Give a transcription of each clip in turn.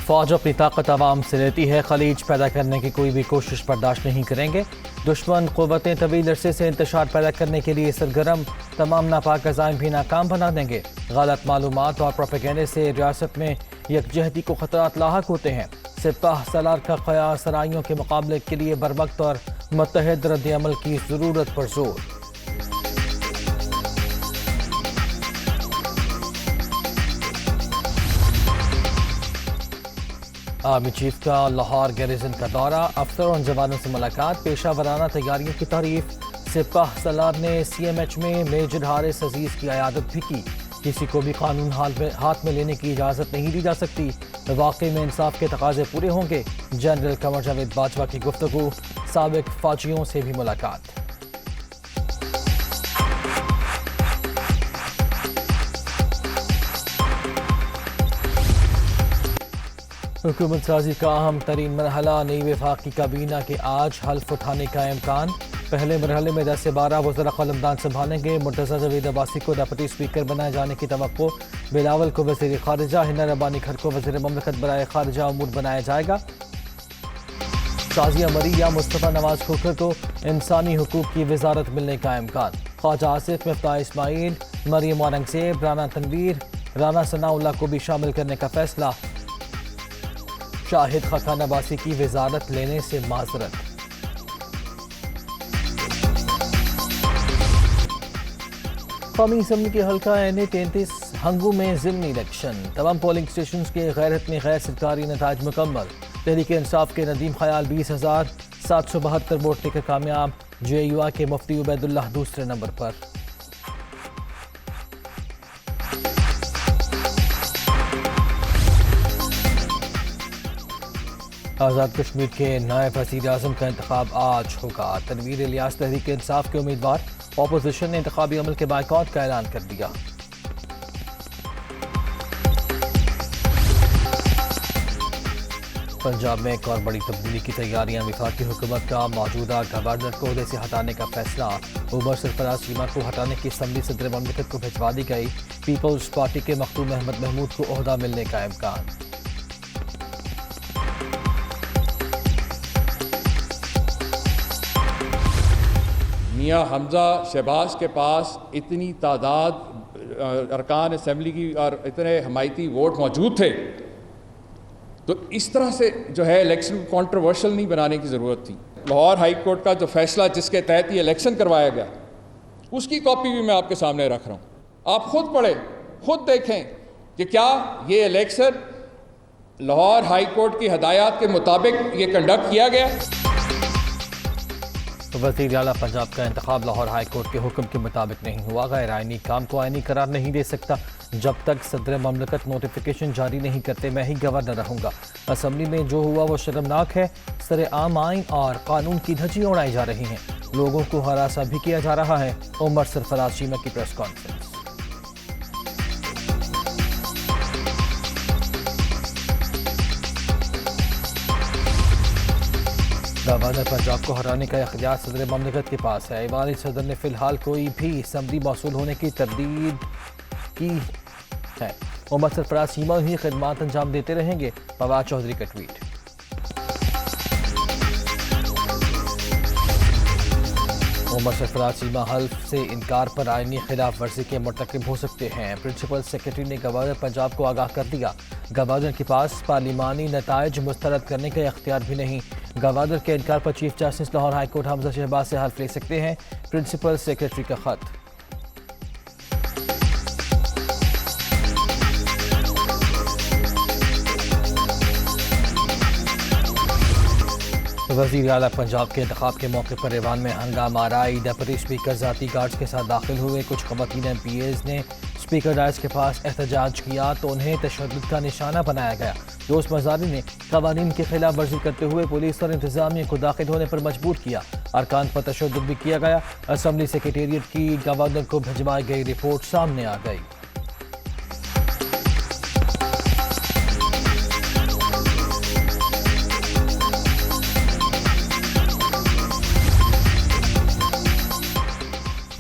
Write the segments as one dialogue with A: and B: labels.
A: فوج اپنی طاقت عوام سے لیتی ہے، خلیج پیدا کرنے کی کوئی بھی کوشش برداشت نہیں کریں گے۔ دشمن قوتیں طویل عرصے سے انتشار پیدا کرنے کے لیے سرگرم، تمام ناپاک عزائم بھی ناکام بنا دیں گے۔ غلط معلومات اور پروپیگنڈے سے ریاست میں یکجہتی کو خطرات لاحق ہوتے ہیں۔ سپاہ سالار کا قیام سرائیوں کے مقابلے کے لیے بروقت اور متحد رد عمل کی ضرورت پر زور۔ آرمی چیف کا لاہور گیریزن کا دورہ، افسروں اور جوانوں سے ملاقات، پیشہ ورانہ تیاریوں کی تعریف۔ سپاہ سالار نے سی ایم ایچ میں میجر حارث عزیز کی عیادت بھی کی۔ کسی کو بھی قانون ہاتھ میں لینے کی اجازت نہیں دی جا سکتی، واقعے میں انصاف کے تقاضے پورے ہوں گے۔ جنرل قمر جاوید باجوہ کی گفتگو، سابق فوجیوں سے بھی ملاقات۔ حکومت سازی کا اہم ترین مرحلہ، نئی وفاقی کابینہ کے آج حلف اٹھانے کا امکان۔ پہلے مرحلے میں 10 سے 12 وزراء قلمدان سنبھالیں گے۔ مرتضی جاوید عباسی کو ڈپٹی اسپیکر بنائے جانے کی توقع۔ بلاول کو وزیر خارجہ، ہنا ربانی کھر کو وزیر مملکت برائے خارجہ امور بنایا جائے گا۔ شازیہ مریم، مصطفیٰ نواز کھوکھر کو انسانی حقوق کی وزارت ملنے کا امکان۔ خواجہ آصف، مفتاح اسماعیل، مریم اورنگزیب، رانا تنویر، رانا ثناء اللہ کو بھی شامل کرنے کا فیصلہ۔ شاہد خاقان عباسی کی وزارت لینے سے معذرت۔ قومی اسمبلی کے حلقہ این 33 ہنگو میں ضمنی الیکشن، تمام پولنگ اسٹیشنز کے غیر حتمی غیر سرکاری نتائج مکمل۔ تحریک انصاف کے ندیم خیال 20,772 ووٹ لے کر کامیاب۔ جے یو آئی کے مفتی عبید اللہ دوسرے نمبر پر۔ آزاد کشمیر کے نائب وزیر اعظم کا انتخاب آج ہوگا۔ تنویر الیاس تحریک انصاف کے امیدوار، اپوزیشن نے انتخابی عمل کے بائیکاٹ کا اعلان کر دیا۔ پنجاب میں ایک اور بڑی تبدیلی کی تیاریاں، وفاقی حکومت کا موجودہ گورنر کو عہدے سے ہٹانے کا فیصلہ۔ عمر سرفراز چیمہ کو ہٹانے کی اسمبلی صدر مملکت کو بھجوا دی گئی۔ پیپلز پارٹی کے مختوم احمد محمود کو عہدہ ملنے کا امکان۔
B: میاں حمزہ شہباز کے پاس اتنی تعداد ارکان اسمبلی کی اور اتنے حمایتی ووٹ موجود تھے تو اس طرح سے جو ہے الیکشن کو کانٹروورشل نہیں بنانے کی ضرورت تھی۔ لاہور ہائی کورٹ کا جو فیصلہ جس کے تحت یہ الیکشن کروایا گیا، اس کی کاپی بھی میں آپ کے سامنے رکھ رہا ہوں۔ آپ خود پڑھیں، خود دیکھیں کہ کیا یہ الیکشن لاہور ہائی کورٹ کی ہدایات کے مطابق یہ کنڈکٹ کیا گیا۔
A: وزیر اعلیٰ پنجاب کا انتخاب لاہور ہائی کورٹ کے حکم کے مطابق نہیں ہوا۔ غیر آئینی کام کو آئینی قرار نہیں دے سکتا جب تک صدر مملکت نوٹیفیکیشن جاری نہیں کرتے۔ میں ہی گورنر رہوں گا۔ اسمبلی میں جو ہوا وہ شرمناک ہے۔ سر عام آئین اور قانون کی دھجیاں اڑائی جا رہی ہیں، لوگوں کو ہراساں بھی کیا جا رہا ہے۔ عمر سرفراز چیمہ کی پریس کانفرنس۔ گورنر پنجاب کو ہرانے کا اختیار صدر مملکت کے پاس ہے۔ ایوانی صدر نے فی الحال کوئی بھی اسمبلی موصول ہونے کی تردید کی ہے۔ عمر سرفراز چیمہ ہی خدمات انجام دیتے رہیں گے، فواد چودھری کا ٹویٹ۔ عمر سرفراز چیمہ حلف سے انکار پر آئینی خلاف ورزی کے مرتکب ہو سکتے ہیں۔ پرنسپل سیکرٹری نے گورنر پنجاب کو آگاہ کر دیا، گورنر کے پاس پارلیمانی نتائج مسترد کرنے کا اختیار بھی نہیں۔ گورنر کے انکار پر chief justice Lahore high court Hamza Shahbaz سے حلف لے سکتے ہیں۔ پرنسپل سیکرٹری کا خط۔ وزیر اعلیٰ پنجاب کے انتخاب کے موقع پر ایوان میں ہنگامہ آرائی، ڈپٹی اسپیکر ذاتی گارڈز کے ساتھ داخل ہوئے۔ کچھ خواتین ایم پی ایز نے اسپیکر ڈائز کے پاس احتجاج کیا تو انہیں تشدد کا نشانہ بنایا گیا۔ دوست مزاری نے قوانین کی خلاف ورزی کرتے ہوئے پولیس اور انتظامیہ کو داخل ہونے پر مجبور کیا۔ ارکان پر تشدد بھی کیا گیا۔ اسمبلی سیکریٹریٹ کی گورنر کو بھجوائی گئی رپورٹ سامنے آ گئی۔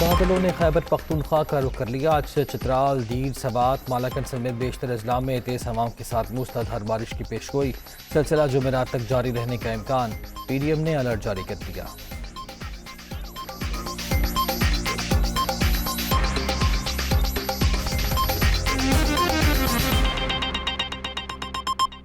A: بادلوں نے خیبر پختونخوا کا رخ کر لیا. آج سے چترال، دیر، سوات، مالاکنڈ سمیت بیشتر اضلاع میں تیز ہواؤں کے ساتھ موسلادھار بارش کی پیشگوئی. سلسلہ جمعرات تک جاری رہنے کا امکان. پی ڈی ایم نے الرٹ جاری کر دیا.